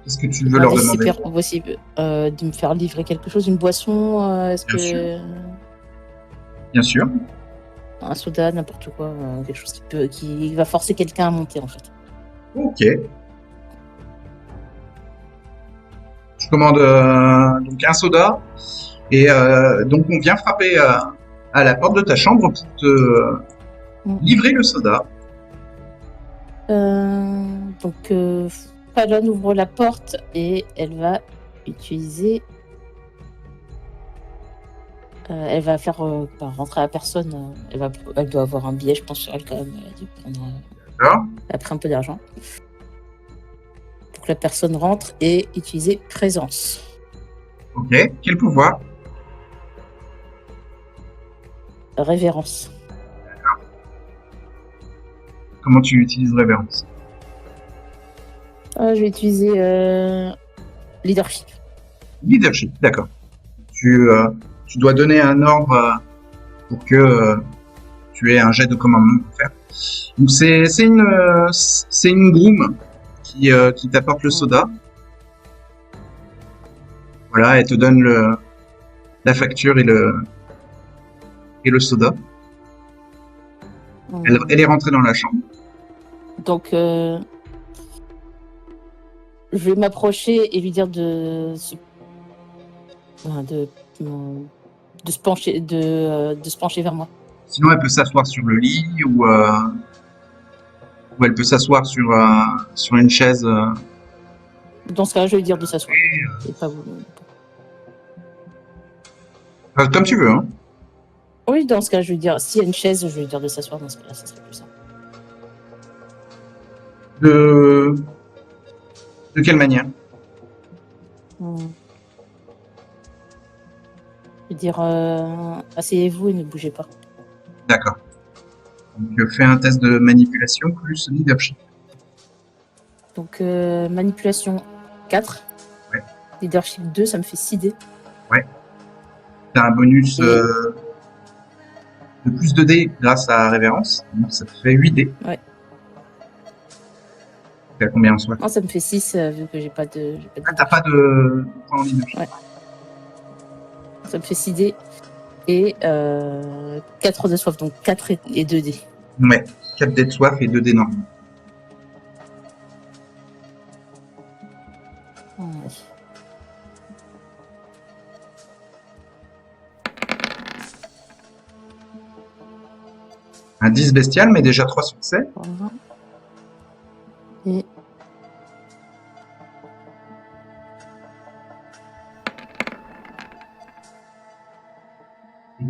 Qu'est-ce que tu veux leur demander? C'est possible de me faire livrer quelque chose, une boisson, est-ce que Bien sûr. un soda, n'importe quoi, quelque chose qui va forcer quelqu'un à monter en fait. Ok. Je commande donc un soda et donc on vient frapper à la porte de ta chambre pour te livrer le soda. Donc Fallon ouvre la porte et elle va utiliser. Elle va faire rentrer la personne. Elle doit avoir un billet, je pense, sur elle quand même. Elle a dû prendre. D'accord. Elle a pris un peu d'argent. Pour que la personne rentre et utiliser présence. Ok. Quel pouvoir? Révérence. Comment tu utilises révérence? Je vais utiliser leadership. Leadership, d'accord. tu dois donner un ordre pour que tu aies un jet de commandement pour faire. Donc c'est une groom qui t'apporte le soda. Voilà, elle te donne la facture et le soda. Elle est rentrée dans la chambre. Donc, je vais m'approcher et lui dire de se pencher, de se pencher vers moi. Sinon, elle peut s'asseoir sur le lit ou elle peut s'asseoir sur une chaise. Dans ce cas-là, je vais lui dire de s'asseoir. Et pas vous. Comme tu veux, hein. Oui, dans ce cas, je vais lui dire, s'il y a une chaise, je vais lui dire de s'asseoir. Dans ce cas-là, ça serait plus simple. De quelle manière? Je vais dire, asseyez-vous et ne bougez pas. D'accord. Donc, fais un test de manipulation plus leadership. Donc, manipulation 4. Ouais. Leadership 2, ça me fait 6 dés. Ouais. T'as un bonus de plus de dés grâce à révérence. Donc, ça te fait 8 dés. Ouais. T'as combien en soi? Non, ça me fait 6 vu que j'ai pas de. T'as pas de point en leadership. Ouais. Ça me fait 6 dés et 4 de soif, donc 4 et 2 dés. Ouais. 4 dés de soif et 2 dés normaux. Ouais. Un 10 bestial, mais déjà 3 succès. Voilà. Et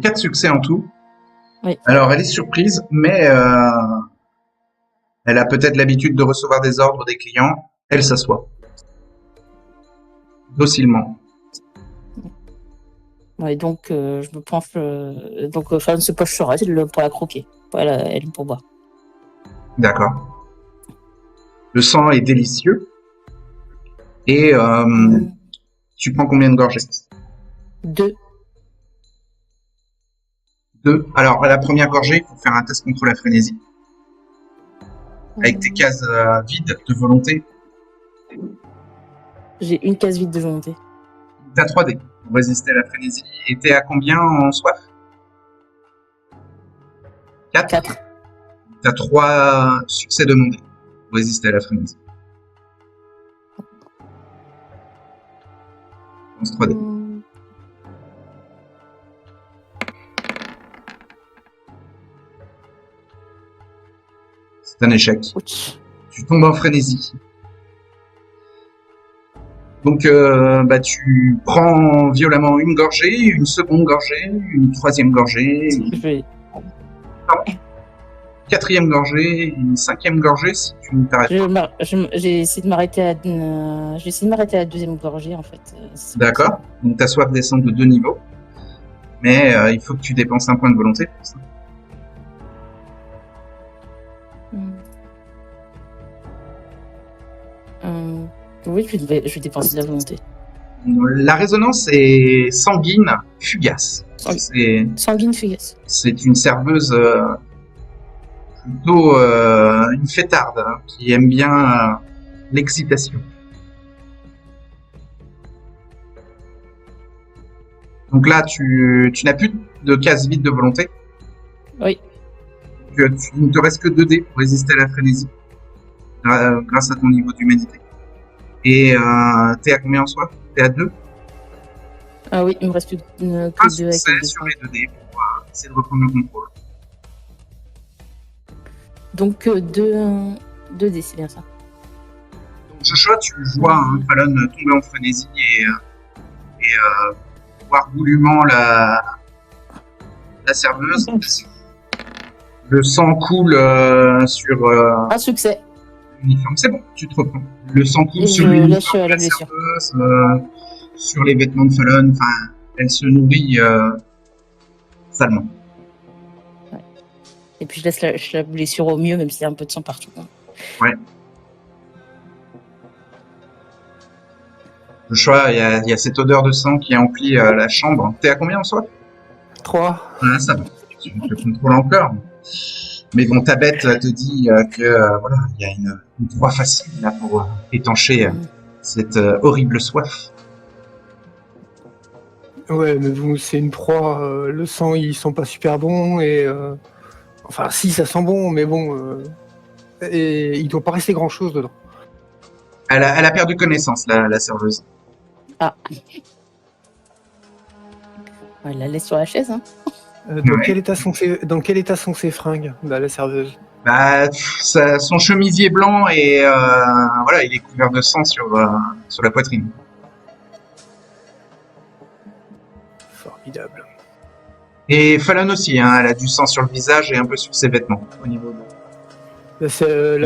4 succès en tout. Oui. Alors, elle est surprise, mais elle a peut-être l'habitude de recevoir des ordres des clients. Elle s'assoit. Docilement. ouais, donc je me penche. Donc Fan se penche sur elle pour la croquer. Elle pour boire. D'accord. Le sang est délicieux. Et tu prends combien de gorgées? 2. 2. Alors, à la première gorgée, il faut faire un test contre la frénésie. Avec tes cases vides de volonté. J'ai une case vide de volonté. T'as 3 dés pour résister à la frénésie. Et t'es à combien en soif? 4. 4. T'as 3 succès demandés pour résister à la frénésie. Lance 3 dés. C'est un échec. Ouch. Tu tombes en frénésie. Donc, tu prends violemment une gorgée, une seconde gorgée, une troisième gorgée, Je vais... quatrième gorgée, une cinquième gorgée si tu ne t'arrêtes pas. J'ai essayé de m'arrêter à la deuxième gorgée en fait. D'accord. Donc ta soif descend de 2 niveaux. Mais il faut que tu dépenses un point de volonté pour ça. Oui, je vais dépenser de la volonté. La résonance est sanguine, fugace. Sanguine fugace. C'est une serveuse plutôt une fêtarde hein, qui aime bien l'excitation. Donc là, tu n'as plus de case vide de volonté. Oui. Il ne te reste que 2 dés pour résister à la frénésie, grâce à ton niveau d'humanité. Et t'es à combien en soi? T'es à 2? Ah oui, il me reste plus que 2 avec les sur les 2 dés pour essayer de reprendre le contrôle. Donc 2 dés, c'est bien ça. Donc Joshua, tu vois Fallon tomber en frénésie et voir goulûment la serveuse. Le sang coule sur Un succès. l'uniforme. C'est bon, tu te reprends. Le sang coule Et sur je l'uniforme lâche de la la blessure. serveuse, sur les vêtements de Fallon. Enfin, elle se nourrit salement. Ouais. Et puis je laisse la blessure au mieux, même s'il y a un peu de sang partout. Ouais. Joshua, il y a cette odeur de sang qui emplit la chambre. T'es à combien en soi? 3. Ah, ça va. Tu te contrôles encore. Mais bon, ta bête te dit que voilà, il y a une proie facile là pour étancher cette horrible soif. Ouais, mais bon, c'est une proie. Le sang, il sent pas super bon. Et enfin, si, ça sent bon, mais bon. Et il doit pas rester grand-chose dedans. Elle a perdu connaissance, la serveuse. Ah. Elle la laisse sur la chaise, hein. Dans, Ouais. dans quel état sont ses fringues, la serveuse? Bah, son chemisier blanc et voilà, il est couvert de sang sur la poitrine. Formidable. Et Fallon aussi, hein, elle a du sang sur le visage et un peu sur ses vêtements. Au niveau de... La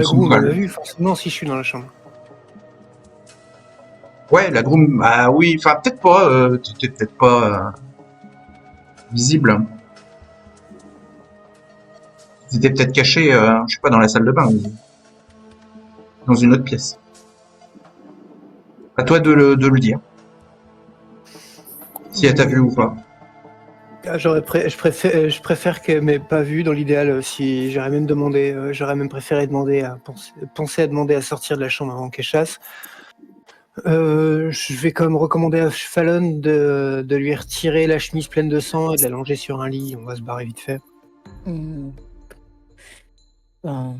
son groom, on poil. l'a vu forcément si je suis dans la chambre. Ouais, la groom, ah oui, enfin peut-être pas, t'étais peut-être pas visible. T'étais peut-être caché, je sais pas, dans la salle de bain ou dans une autre pièce. À toi de le dire. Si elle t'a vu ou pas. Ah, je préfère qu'elle m'ait pas vu. Dans l'idéal, si j'aurais même demandé, j'aurais même préféré penser à demander à sortir de la chambre avant qu'elle chasse. Je vais quand même recommander à Fallon de lui retirer la chemise pleine de sang et de la longer sur un lit. On va se barrer vite fait. Hmm. Ben,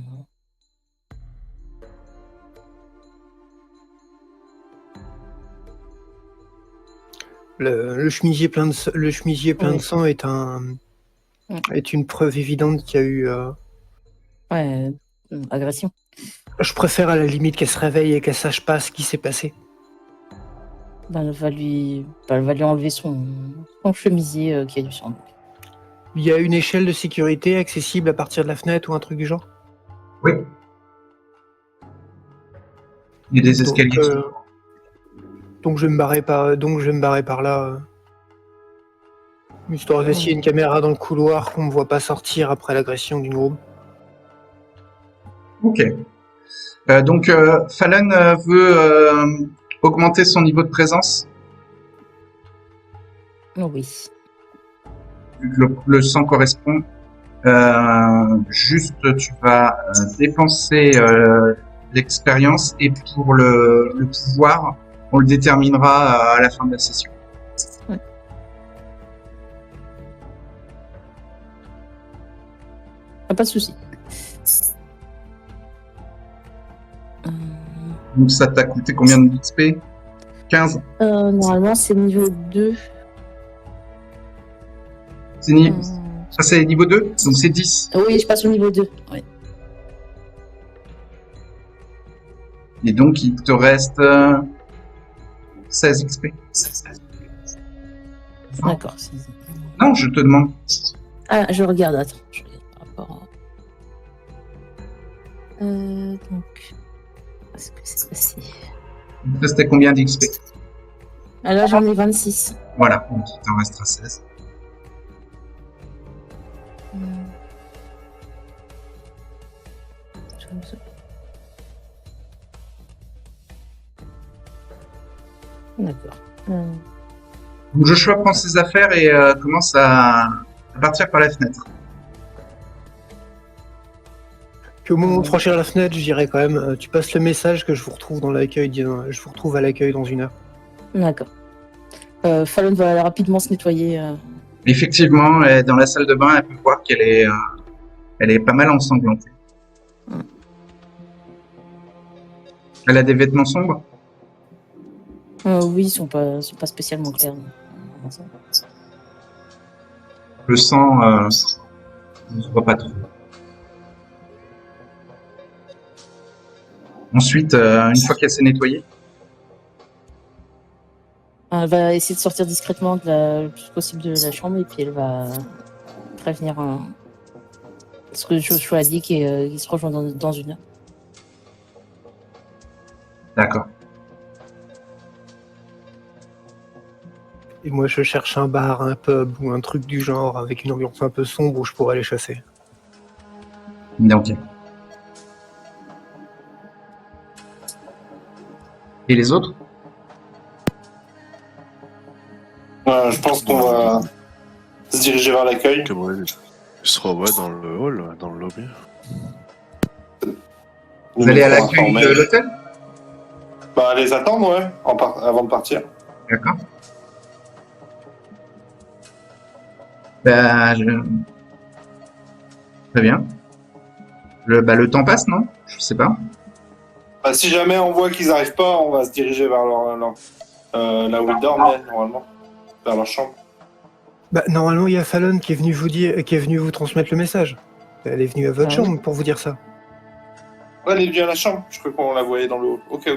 Le chemisier plein de Ouais. sang est une preuve évidente qu'il y a eu. ouais, agression. Je préfère à la limite qu'elle se réveille et qu'elle sache pas ce qui s'est passé. Ben, elle va lui enlever son chemisier qui a du sang. Il y a une échelle de sécurité accessible à partir de la fenêtre ou un truc du genre. Oui. Il y a des Donc, escaliers. donc je vais me barrer par là. Histoire d'essayer une caméra dans le couloir qu'on me voit pas sortir après l'agression d'une groupe. Ok. Donc Fallon veut augmenter son niveau de présence. Oh oui. Le sang correspond. Juste, tu vas dépenser l'expérience et pour le pouvoir, on le déterminera à la fin de la session. Ah, pas de souci. Donc ça t'a coûté combien de XP? 15? Normalement, c'est niveau 2. Ça c'est niveau 2, donc c'est 10. Oui, je passe au niveau 2. Ouais. Et donc il te reste 16 XP. D'accord. Non, je te demande. Ah, je regarde, attends. Je regarde par rapport à... donc... Est-ce que c'est passé? Il te restait combien d'XP? Ah, là, j'en ai 26. Voilà, donc il t'en restera 16. D'accord. Donc Joshua prend ses affaires et commence à partir par la fenêtre. Puis au moment de franchir la fenêtre, je dirais quand même, tu passes le message que je vous retrouve dans l'accueil. Je vous retrouve à l'accueil dans 1 heure. D'accord. Fallon va rapidement se nettoyer. Effectivement, dans la salle de bain, elle peut voir qu'elle est pas mal ensanglantée. Elle a des vêtements sombres? Oui, ils sont pas spécialement clairs. Le sang ne se voit pas trop. Ensuite, une fois qu'elle s'est nettoyée, Elle va essayer de sortir discrètement le plus possible de la chambre et puis elle va prévenir ce que Joshua a dit qu'il se rejoint dans 1 heure. d'accord. Et moi, je cherche un bar, un pub ou un truc du genre avec une ambiance un peu sombre où je pourrais les chasser. Ok. Et les autres? Je pense qu'on va se diriger vers l'accueil. Gabriel, il sera dans le hall, dans le lobby. Vous allez à l'accueil de l'hôtel? Bah, les attendre, ouais, avant de partir. D'accord. Bah, Très bien. Le temps passe, non? Je sais pas. Bah, si jamais on voit qu'ils arrivent pas, on va se diriger vers là où ils dorment, normalement. Vers leur chambre. Bah, normalement, il y a Fallon qui est venu vous transmettre le message. Elle est venue à votre chambre pour vous dire ça. Ouais, elle est venue à la chambre. Je crois qu'on la voyait dans le hall. Ok.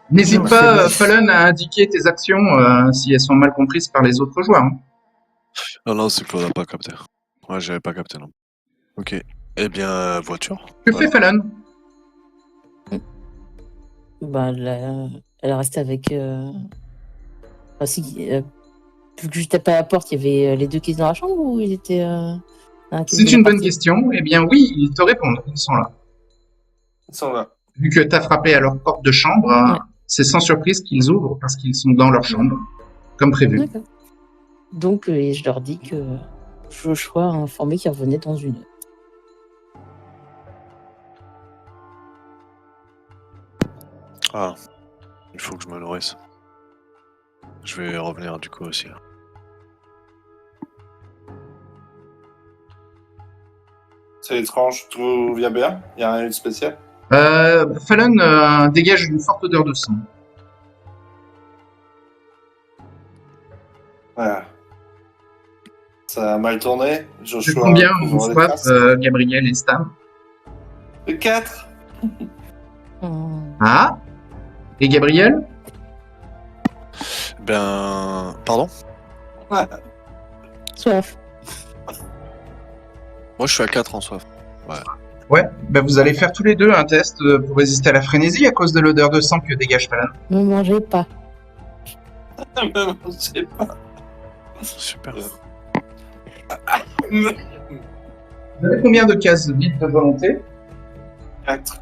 N'hésite Non, pas, c'est- Fallon, à indiquer tes actions si elles sont mal comprises par les autres joueurs. Hein. Non, c'est Claude n'a pas capté. Ouais, j'avais pas capté, non. Ok. Eh bien, voiture. Que fait Fallon? Bah, elle est restée avec. Enfin, vu que je tapais à la porte, il y avait les deux qui étaient dans la chambre ou ils étaient. C'est une bonne question. Eh bien, oui, ils te répondent. Ils sont là. Ils sont là. Vu que tu as frappé à leur porte de chambre, Ouais. c'est sans surprise qu'ils ouvrent parce qu'ils sont dans leur chambre, comme prévu. D'accord. Donc, je leur dis que Joshua a informé qu'il revenait dans une heure. Ah, il faut que je me nourrisse. Je vais revenir du coup aussi. C'est étrange. Tout vient bien. Il n'y a rien de spécial. Fallon dégage une forte odeur de sang. Voilà. Ça a mal tourné. De Joshua. combien on couvre les swap, traces. Gabriel et Stam? De 4. Ah? Et Gabriel? Ben. Pardon? Soif. Moi, je suis à 4 en soif. Ouais, ben vous allez faire tous les deux un test pour résister à la frénésie à cause de l'odeur de sang que dégage Fallon. Ne mangez pas. Je sais pas. Super. Vous avez combien de cases vides de volonté? 4.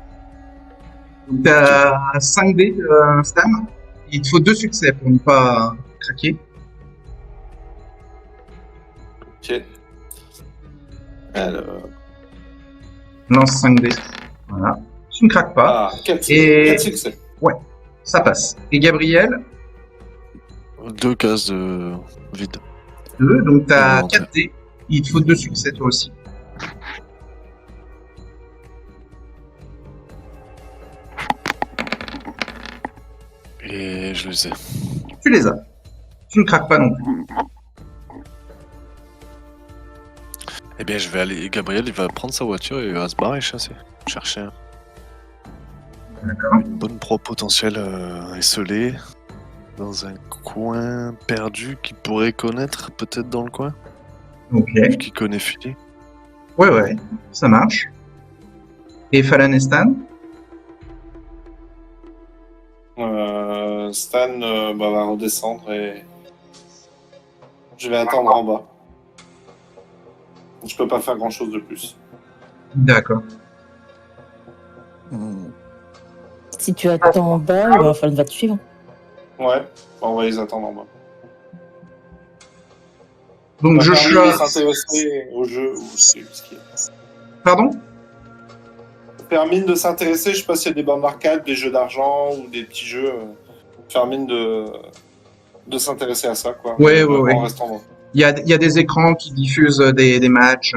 Donc t'as 5 dés, Stam. Il te faut 2 succès pour ne pas craquer. Ok. Alors. Lance 5 dés. Voilà. Tu ne craques pas. 4 Et- succès. Ça passe. Et Gabriel, 2 cases de vide. 2. Donc t'as Volonté. 4 dés. Il te faut 2 succès toi aussi. Et je les ai. Tu les as. Tu ne craques pas non plus. Eh bien, je vais aller. Gabriel, il va prendre sa voiture et il va se barrer chasser. Chercher D'accord. une bonne proie potentielle esselée dans un coin perdu qu'il pourrait connaître, peut-être dans le coin, Ok. vu qu'il connaît Philly. Ouais. Ça marche. Et Fallon et Stan? Stan va redescendre et je vais attendre en bas. Je peux pas faire grand chose de plus. D'accord. Si tu attends en bas, Fallon va te suivre. Ouais, on va les attendre en bas. Donc On va permis de Joshua. s'intéresser au jeu ou ce qui est. Pardon? Faire mine de s'intéresser, je sais pas s'il y a des bornes d'arcade, des jeux d'argent ou des petits jeux. Faire mine de s'intéresser à ça, quoi. Ouais. En restant en bas. Il y a des écrans qui diffusent des matchs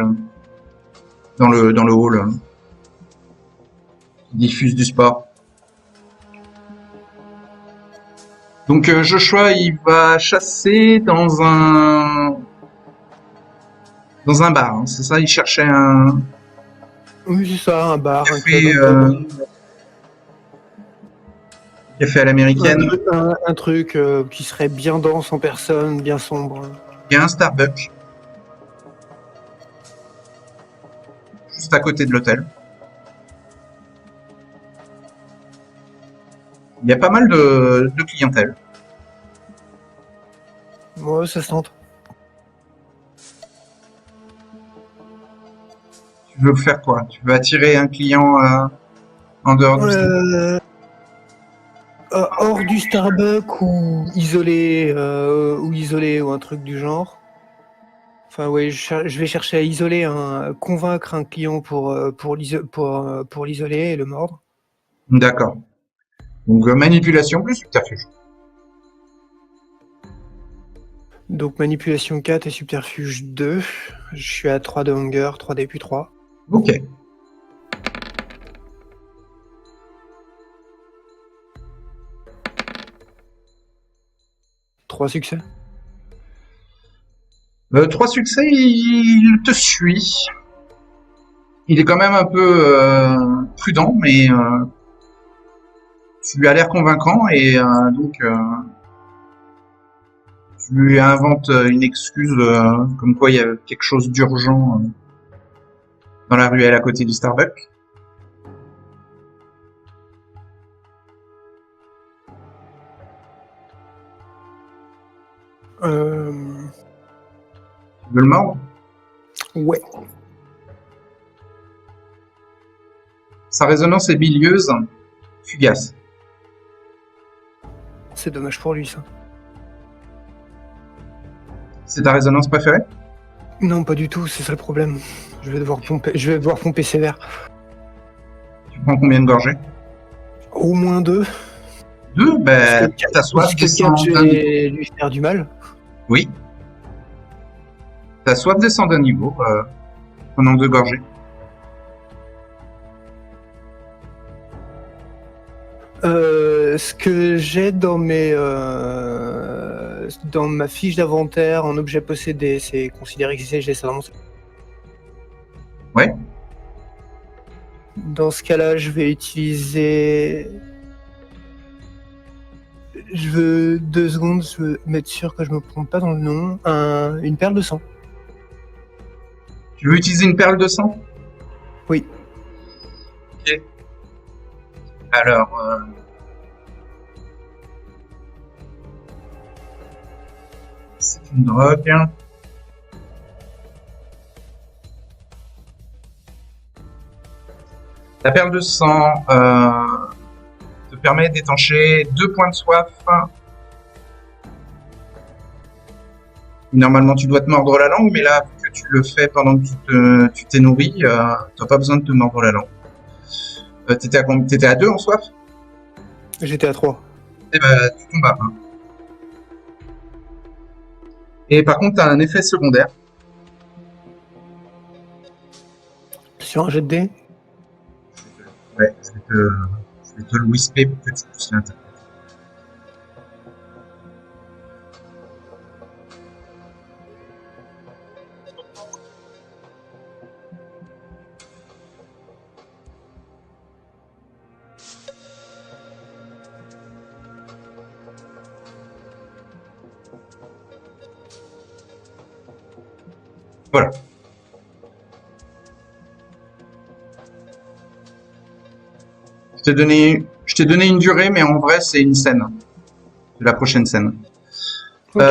dans le hall. Qui diffusent du sport. Donc Joshua, il va chasser dans un bar. Hein, c'est ça? Il cherchait un Oui, c'est ça, un bar, un café, club. café à l'américaine. Un truc qui serait bien dense en personne, bien sombre. Il y a un Starbucks juste à côté de l'hôtel. Il y a pas mal de clientèle. Ouais, ça se tente. Tu veux faire quoi? Tu veux attirer un client en dehors du stade? hors du Starbucks ou isolé ou un truc du genre. Enfin, ouais, je vais chercher à convaincre un client pour l'isoler et le mordre. D'accord. Donc manipulation plus subterfuge. Donc manipulation 4 et subterfuge 2. Je suis à 3 de hunger, 3D puis 3. Ok. Trois succès. 3 succès, il te suit. Il est quand même un peu prudent, mais tu lui as l'air convaincant et donc tu lui inventes une excuse comme quoi il y a quelque chose d'urgent dans la ruelle à côté du Starbucks. Tu veux le mordre? Ouais. Sa résonance est bilieuse, fugace. C'est dommage pour lui, ça. C'est ta résonance préférée? Non, pas du tout, c'est ça le problème. Je vais devoir pomper sévère. Tu prends combien de gorgées? Au moins 2. 2? Ben, ta soif Parce que descend 4, je d'un vais niveau. lui faire du mal. Oui. Ta soif descend d'un niveau pendant 2 gorgées. Ce que j'ai dans ma fiche d'inventaire en objet possédé, c'est considéré que j'ai ça dans mon... Ouais. Dans ce cas-là, je vais utiliser... Je veux 2 secondes, je veux m'être sûr que je me trompe pas dans le nom. Une perle de sang. Tu veux utiliser une perle de sang? Oui. Ok. Alors... c'est une drogue. La perle de sang te permet d'étancher 2 points de soif. Normalement, tu dois te mordre la langue, mais là, vu que tu le fais pendant que tu t'es nourri, tu n'as pas besoin de te mordre la langue. T'étais à 2 en soif? J'étais à 3. Eh ben, tu tombes à 1. Et par contre, tu as un effet secondaire. Sur un jet de dés. Ouais, je vais te le whisper pour que tu puisses l'interpréter. Voilà. Je t'ai donné une durée, mais en vrai, c'est une scène. C'est la prochaine scène. Ok.